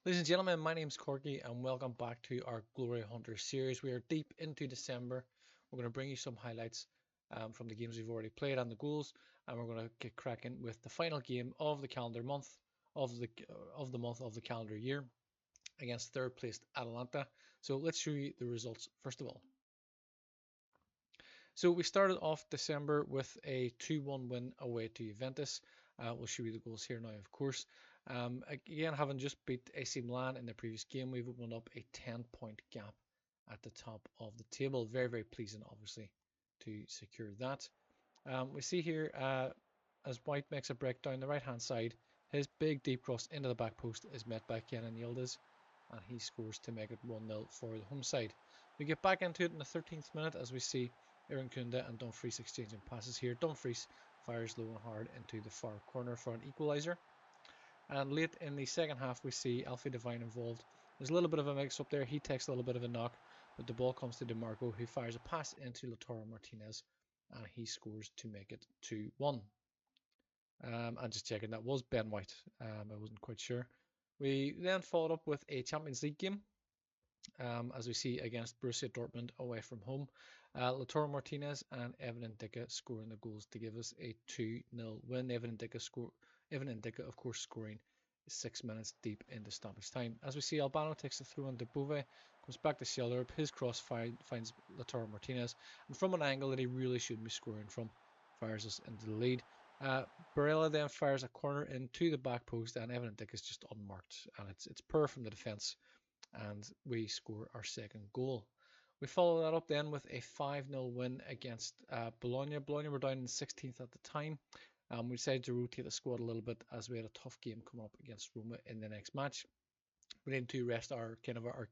Ladies and gentlemen, my name is Korky and welcome back to our Glory Hunter series. We are deep into December. We're going to bring you some highlights from the games we've already played and the goals, and we're going to get cracking with the final game of the calendar month of the month of the calendar year against third placed Atalanta. So let's show you the results first of all. So we started off December with a 2-1 win away to Juventus. We'll show you the goals here now, of course. Again, having just beat AC Milan in the previous game, we've opened up a 10-point gap at the top of the table. Very, very pleasing, obviously, to secure that. We see here as White makes a break down the right-hand side, his big deep cross into the back post is met by Kenan Yildiz, and he scores to make it 1-0 for the home side. We get back into it in the 13th minute as we see Aaron Kunda and Dumfries exchanging passes here. Dumfries fires low and hard into the far corner for an equaliser. And late in the second half, we see Alfie Devine involved. There's a little bit of a mix up there. He takes a little bit of a knock, but the ball comes to DeMarco, who fires a pass into Lautaro Martinez, and he scores to make it 2-1. I'm just checking, that was Ben White. I wasn't quite sure. We then followed up with a Champions League game, as we see against Borussia Dortmund away from home. Lautaro Martinez and Evan Ndicka scoring the goals to give us a 2-0 win. Evan Ndicka, of course, scoring 6 minutes deep into stoppage time. As we see, Albano takes the throw into Bove, comes back to Shellerup. His cross finds Lautaro Martinez, and from an angle that he really shouldn't be scoring from, fires us into the lead. Barella then fires a corner into the back post, and Evan Ndicka is just unmarked, and it's poor from the defence, and we score our second goal. We follow that up then with a 5-0 win against Bologna. Bologna were down in 16th at the time. We decided to rotate the squad a little bit as we had a tough game coming up against Roma in the next match. We need to rest our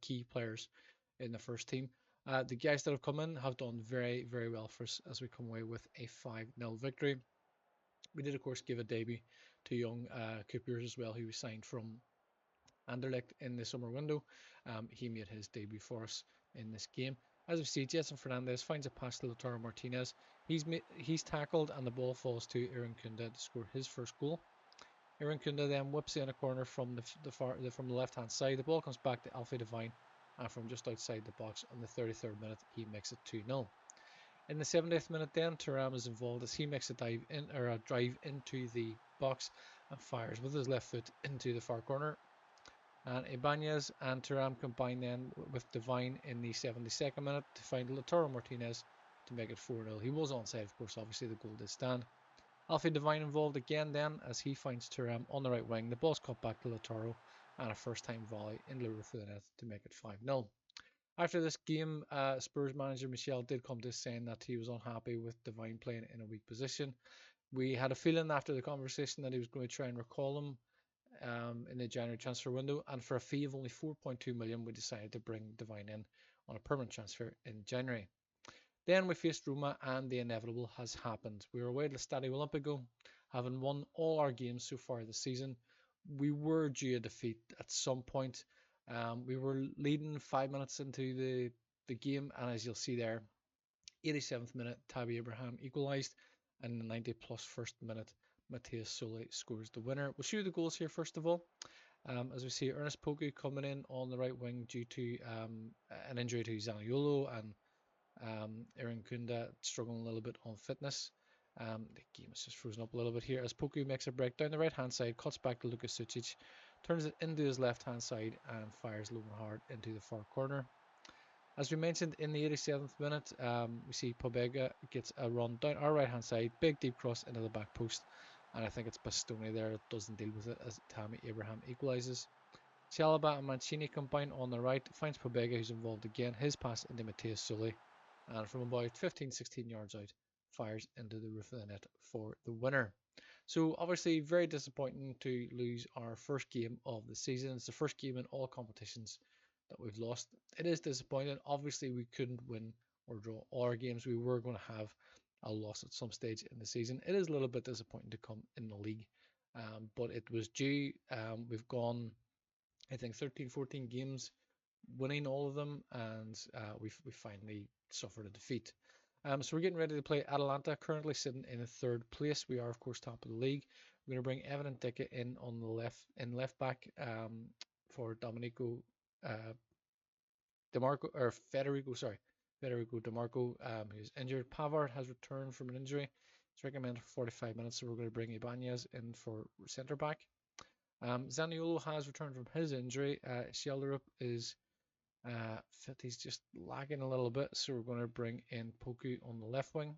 key players in the first team. The guys that have come in have done very, very well for us as we come away with a 5-0 victory. We did, of course, give a debut to young Coupe as well, who was signed from Anderlecht in the summer window. He made his debut for us in this game. As we see, Jetson Fernandez finds a pass to Lautaro Martinez. He's tackled and the ball falls to Aaron Kunda to score his first goal. Aaron Kunda then whips in a corner from the left-hand side. The ball comes back to Alfie Devine, and from just outside the box on the 33rd minute, he makes it 2-0. In the 70th minute, then Thuram is involved as he makes a drive into the box and fires with his left foot into the far corner. And Ibanez and Thuram combine then with Devine in the 72nd minute to find Lautaro Martinez to make it 4-0. He was onside, of course, obviously the goal did stand. Alfie Devine involved again then as he finds Thuram on the right wing. The ball's cut back to Lautaro and a first time volley in the roof of the net to make it 5-0. After this game, Spurs manager Michel did come to saying that he was unhappy with Devine playing in a weak position. We had a feeling after the conversation that he was going to try and recall him in the January transfer window, and for a fee of only 4.2 million, we decided to bring Devine in on a permanent transfer in January. Then we faced Roma, and the inevitable has happened. We were away at the Stadio Olimpico, having won all our games so far this season. We were due a defeat at some point. We were leading 5 minutes into the game, and as you'll see there, 87th minute, Tabby Abraham equalised, and in the 90 plus first minute, Matthias Sole scores the winner. We'll show you the goals here first of all. As we see, Ernest Poku coming in on the right wing due to an injury to Zaniolo, and Aaron Kunda struggling a little bit on fitness. The game is just frozen up a little bit here as Poku makes a break down the right hand side, cuts back to Lukas Sucic, turns it into his left hand side and fires low and hard into the far corner. As we mentioned, in the 87th minute, we see Pobega gets a run down our right hand side, big deep cross into the back post, and I think it's Bastoni there that doesn't deal with it as Tammy Abraham equalises. Chalaba and Mancini combine on the right, finds Pobega who's involved again, his pass into Matthias Sole, and from about 15-16 yards out, fires into the roof of the net for the winner. So obviously very disappointing to lose our first game of the season. It's the first game in all competitions that we've lost. It is disappointing. Obviously we couldn't win or draw all our games. We were going to have a loss at some stage in the season. It is a little bit disappointing to come in the league, but it was due. We've gone, I think, 13-14 games, winning all of them, and we finally suffered a defeat. So we're getting ready to play Atalanta, currently sitting in 3rd place. We are, of course, top of the league. We're going to bring Evan Ndicka in on the left back for Federico Demarco, who's injured. Pavard has returned from an injury. It's recommended for 45 minutes, so we're going to bring Ibanez in for centre back. Zaniolo has returned from his injury. Sheldrup is fit. He's just lagging a little bit, so we're going to bring in Poku on the left wing.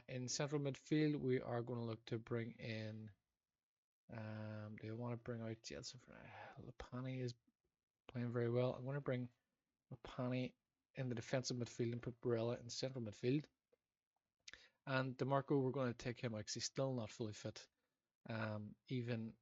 In central midfield, we are going to look to bring in. Do I want to bring out Jetson? Lopani is playing very well. I'm going to bring Lopani in the defensive midfield and put Barella in central midfield. And DeMarco, we're going to take him out because he's still not fully fit. Even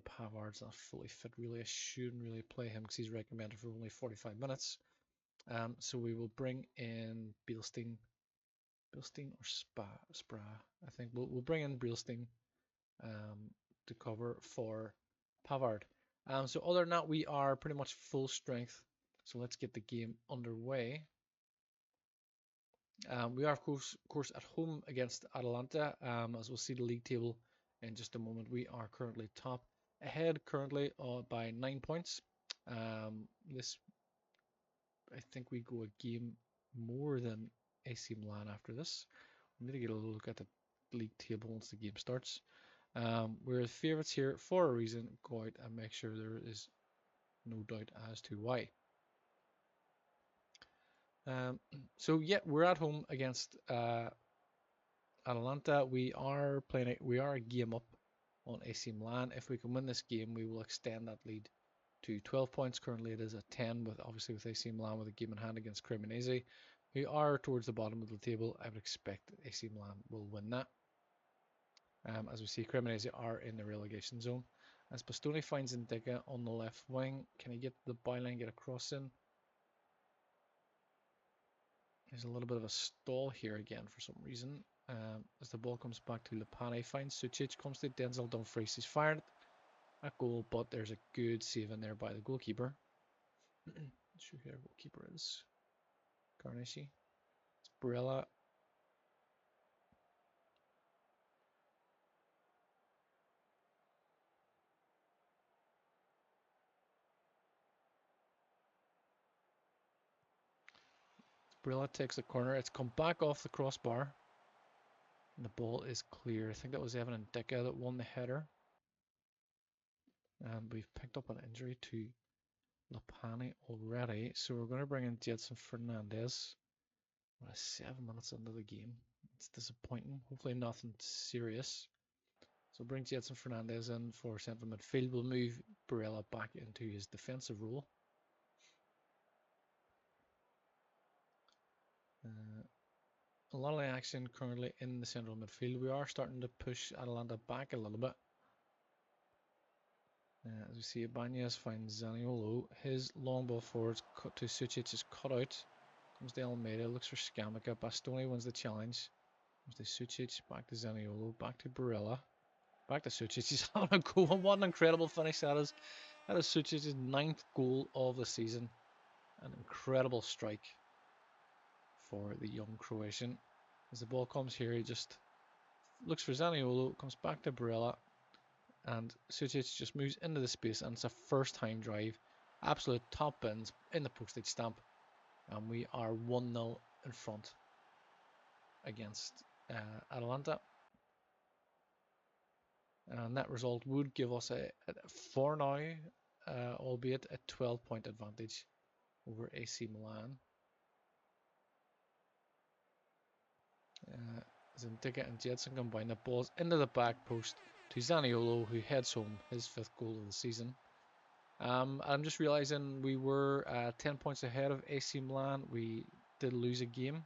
Pavard's not fully fit really. I shouldn't really play him because he's recommended for only 45 minutes. So we will bring in Bielstein or Spra. I think we'll bring in Bielstein to cover for Pavard. So other than that, we are pretty much full strength. So let's get the game underway. We are of course at home against Atalanta. As we'll see the league table in just a moment, we are currently top, ahead currently by 9 points. This, I think we go a game more than AC Milan after this. We need to get a look at the league table once the game starts. We're the favourites here for a reason. Go out and make sure there is no doubt as to why. So yeah, we're at home against Atalanta. We are a game up on AC Milan. If we can win this game, we will extend that lead to 12 points. Currently it is at 10, with AC Milan with a game in hand against Cremonese, who are towards the bottom of the table. I would expect AC Milan will win that. As we see, Cremonese are in the relegation zone. As Bastoni finds Indica on the left wing, can he get the byline, get a cross in? There's a little bit of a stall here again for some reason. As the ball comes back to Lopani, finds Sucic, comes to Denzel Dumfries. He's fired a goal, but there's a good save in there by the goalkeeper. Not sure who our goalkeeper is. Garnishi. It's Barella. Barella takes the corner. It's come back off the crossbar. And the ball is clear. I think that was Evan Indica that won the header. And we've picked up an injury to Lopani already. So we're going to bring in Jetson Fernandez. What, 7 minutes into the game. It's disappointing. Hopefully nothing serious. So bring Jetson Fernandez in for central midfield. We'll move Barella back into his defensive role. A lot of action currently in the central midfield. We are starting to push Atalanta back a little bit. As we see, Ibanez finds Zaniolo. His long ball forwards cut to Sucic is cut out. Comes to Almeida, looks for Scamacca. Bastoni wins the challenge. Comes to Sucic, back to Zaniolo, back to Barella. Back to Sucic. He's having a goal. What an incredible finish that is. That is Sucic's 9th goal of the season. An incredible strike for the young Croatian. As the ball comes here, he just looks for Zaniolo, comes back to Barella, and Sucic just moves into the space, and it's a first-time drive. Absolute top bins in the postage stamp, and we are 1-0 in front against Atalanta. And that result would give us for now, albeit a 12-point advantage over AC Milan. Zindica and Jetson combine the balls into the back post to Zaniolo, who heads home his 5th goal of the season. I'm just realizing we were 10 points ahead of AC Milan. We did lose a game.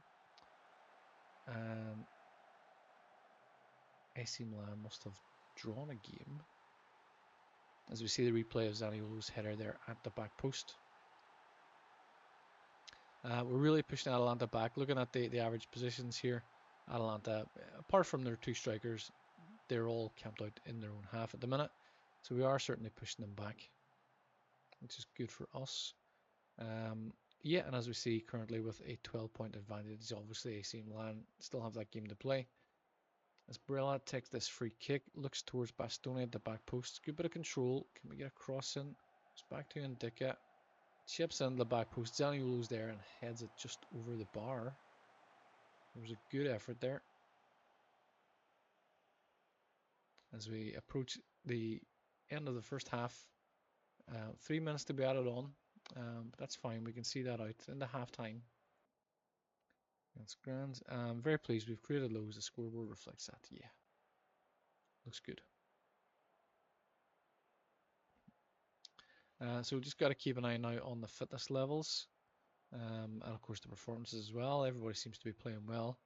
AC Milan must have drawn a game. As we see the replay of Zaniolo's header there at the back post. We're really pushing Atalanta back. Looking at the average positions here, Atalanta, apart from their 2 strikers, they're all camped out in their own half at the minute. So we are certainly pushing them back, which is good for us. Yeah, and as we see currently with a 12-point advantage, obviously AC Milan still have that game to play. As Barella takes this free kick, looks towards Bastoni at the back post. Good bit of control. Can we get a cross in? It's back to Ndicka. Chips in the back post. Zaniolo's there and heads it just over the bar. There was a good effort there. As we approach the end of the first half, 3 minutes to be added on, but that's fine. We can see that out in the half time. That's grand. I'm very pleased we've created lows. The scoreboard reflects that. Yeah, looks good. So we just got to keep an eye now on the fitness levels, and of course the performances as well. Everybody seems to be playing well.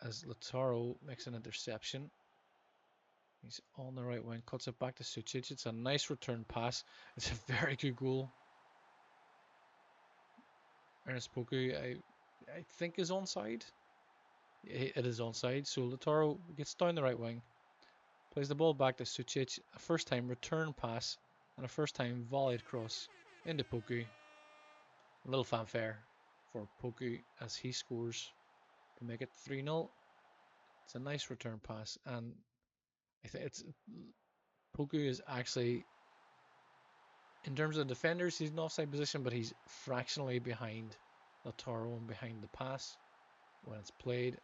As Lautaro makes an interception. He's on the right wing, cuts it back to Sucic. It's a nice return pass. It's a very good goal. Ernest Poku, I think is onside. It is onside. So Lautaro gets down the right wing, plays the ball back to Sucic. A first time return pass and a first time volleyed cross into Poku. A little fanfare for Poku as he scores to make it 3-0. It's a nice return pass, and I think it's Poku is actually, in terms of defenders, he's in offside position, but he's fractionally behind Lautaro and behind the pass when it's played,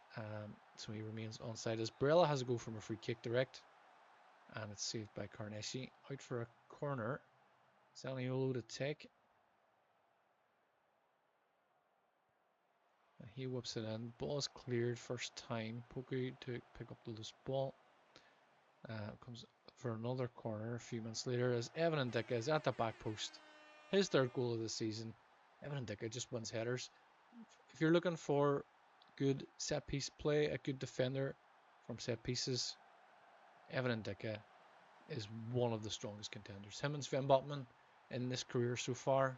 so he remains onside. As Barella has a go from a free kick direct, and it's saved by Carnesci. Out for a corner. Zaniolo to take. And he whips it in. Ball is cleared first time. Poku to pick up the loose ball. Comes for another corner a few minutes later as Evan Ndicka is at the back post. His third goal of the season. Evan Ndicka just wins headers. If you're looking for good set piece play, a good defender from set pieces, Evan Ndicka is one of the strongest contenders. Him and Sven Botman in this career so far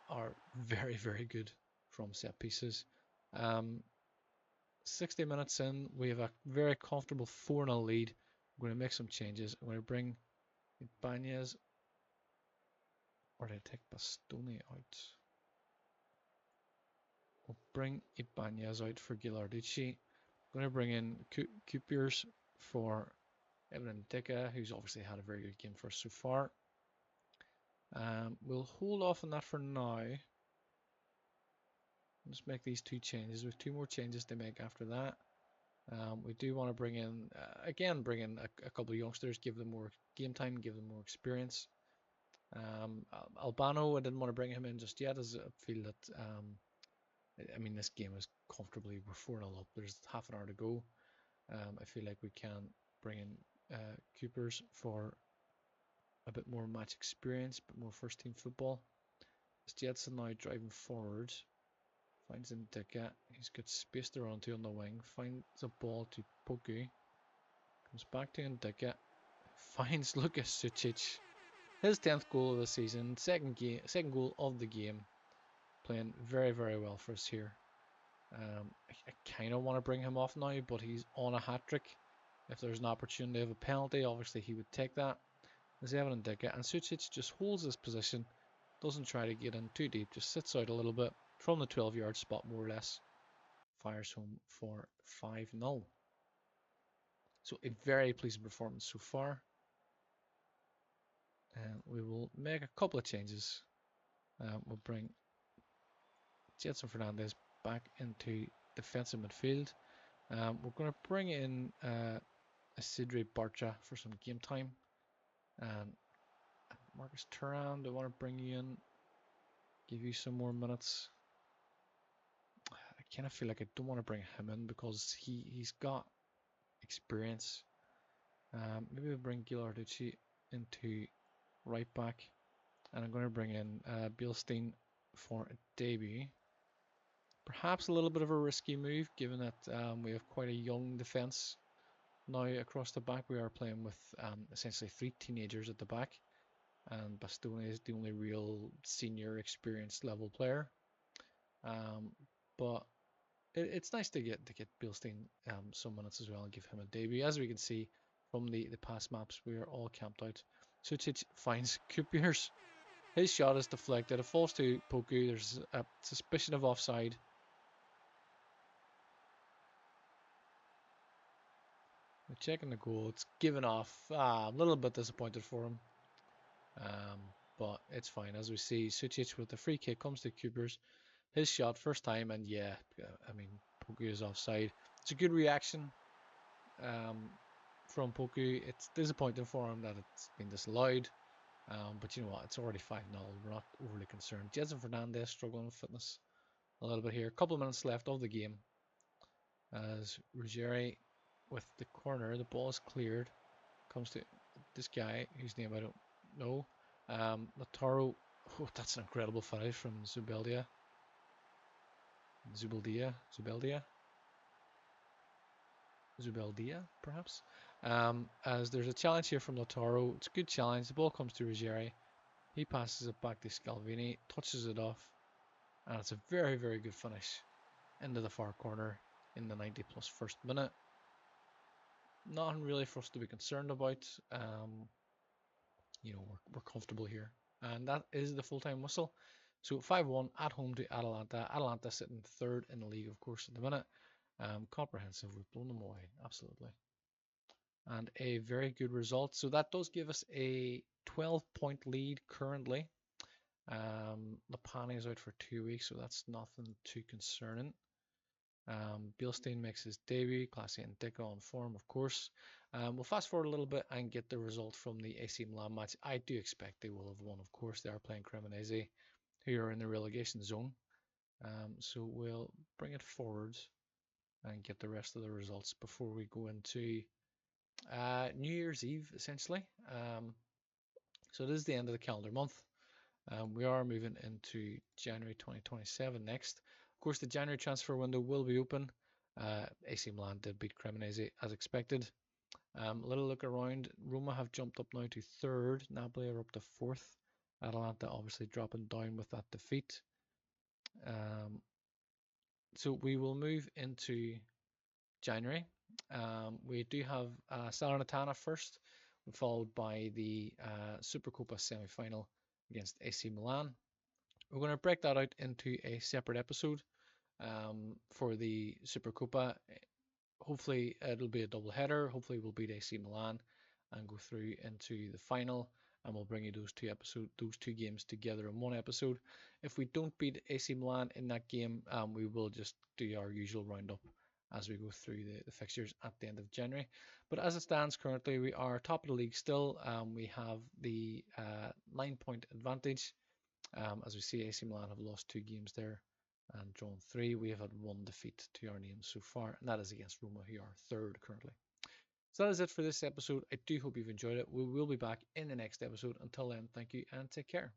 are very, very good from set pieces. 60 minutes in, we have a very comfortable 4-0 lead. I'm going to make some changes. I'm going to bring Ibanez, or did I take Bastoni out? We'll bring Ibanez out for Gilarducci. I'm going to bring in Coupiers for Evan Ndicka, who's obviously had a very good game for us so far. We'll hold off on that for now. Let's make these two changes. We have two more changes to make after that. We do want to bring in, bring in a couple of youngsters, give them more game time, give them more experience. Albano, I didn't want to bring him in just yet, as I feel that, I mean, this game is comfortably, we're 4-0 up. There's half an hour to go. I feel like we can bring in Coopers for a bit more match experience, a bit more first team football. Jetson now driving forward. Finds Ndicka. He's got space to run to on the wing. Finds a ball to Poku. Comes back to Ndicka. Finds Lukas Sucic. His 10th goal of the season. Second goal of the game. Playing very, very well for us here. I kind of want to bring him off now, but he's on a hat-trick. If there's an opportunity of a penalty, obviously he would take that. There's Evan Ndicka. And Sucic just holds his position. Doesn't try to get in too deep. Just sits out a little bit. From the 12-yard spot, more or less, fires home for 5-0. So a very pleasing performance so far. And we will make a couple of changes. We'll bring Jetson Fernandez back into defensive midfield. We're going to bring in Isidre Bartra for some game time. And Marcus Thuram, I want to bring you in, give you some more minutes. I kind of feel like I don't want to bring him in because he's got experience. Maybe we'll bring Gilarducci into right back, and I'm going to bring in Bielstein for a debut. Perhaps a little bit of a risky move, given that we have quite a young defence now across the back. We are playing with essentially 3 teenagers at the back, and Bastoni is the only real senior experienced level player. But it's nice to get Bielstein some minutes as well and give him a debut. As we can see from the past maps, we are all camped out. Sucic finds Coupiers. His shot is deflected. It falls to Poku. There's a suspicion of offside. We're checking the goal. It's given off. A little bit disappointed for him. But it's fine. As we see, Sucic with the free kick comes to Cooper's. His shot, first time, and yeah, I mean, Poku is offside. It's a good reaction from Poku. It's disappointing for him that it's been disallowed. But you know what? It's already 5-0. We're not overly concerned. Jedson Fernandez struggling with fitness a little bit here. A couple of minutes left of the game. As Ruggieri with the corner, the ball is cleared. Comes to this guy whose name I don't know. Lautaro. Oh, that's an incredible finish from Zubeldia. Zubeldia, perhaps. As there's a challenge here from Lautaro. It's a good challenge. The ball comes to Ruggieri. He passes it back to Scalvini, touches it off, and it's a very, very good finish into the far corner in the 90+ first minute. Nothing really for us to be concerned about. You know, we're comfortable here. And that is the full-time whistle. So 5-1 at home to Atalanta. Atalanta sitting third in the league, of course, at the minute. Comprehensive. We've blown them away. Absolutely. And a very good result. So that does give us a 12-point lead currently. Lapani is out for 2 weeks, so that's nothing too concerning. Bielstein makes his debut. Classy and Dico on form, of course. We'll fast forward a little bit and get the result from the AC Milan match. I do expect they will have won, of course. They are playing Cremonese, who are in the relegation zone. So we'll bring it forward and get the rest of the results before we go into New Year's Eve, essentially. So it is the end of the calendar month. We are moving into January 2027 next. Of course, the January transfer window will be open. AC Milan did beat Cremonese as expected. A little look around. Roma have jumped up now to third. Napoli are up to fourth. Atalanta obviously dropping down with that defeat. So we will move into January. We do have Salernitana first, followed by the Supercopa semi-final against AC Milan. We're going to break that out into a separate episode for the Supercopa. Hopefully it'll be a double header. Hopefully we'll beat AC Milan and go through into the final, and we'll bring you those two games together in one episode. If we don't beat AC Milan in that game, we will just do our usual roundup as we go through the fixtures at the end of January. But as it stands currently, we are top of the league still. We have the 9-point advantage. As we see, AC Milan have lost 2 games there and drawn 3. We have had 1 defeat to our names so far, and that is against Roma, who are third currently. So that is it for this episode. I do hope you've enjoyed it. We will be back in the next episode. Until then, thank you and take care.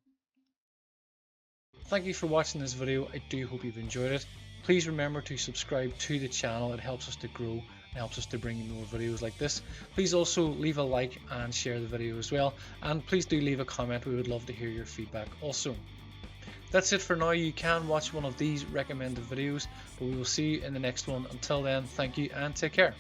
Thank you for watching this video. I do hope you've enjoyed it. Please remember to subscribe to the channel. It helps us to grow. It helps us to bring you more videos like this. Please also leave a like and share the video as well. And please do leave a comment. We would love to hear your feedback also. That's it for now. You can watch one of these recommended videos, but we will see you in the next one. Until then, thank you and take care.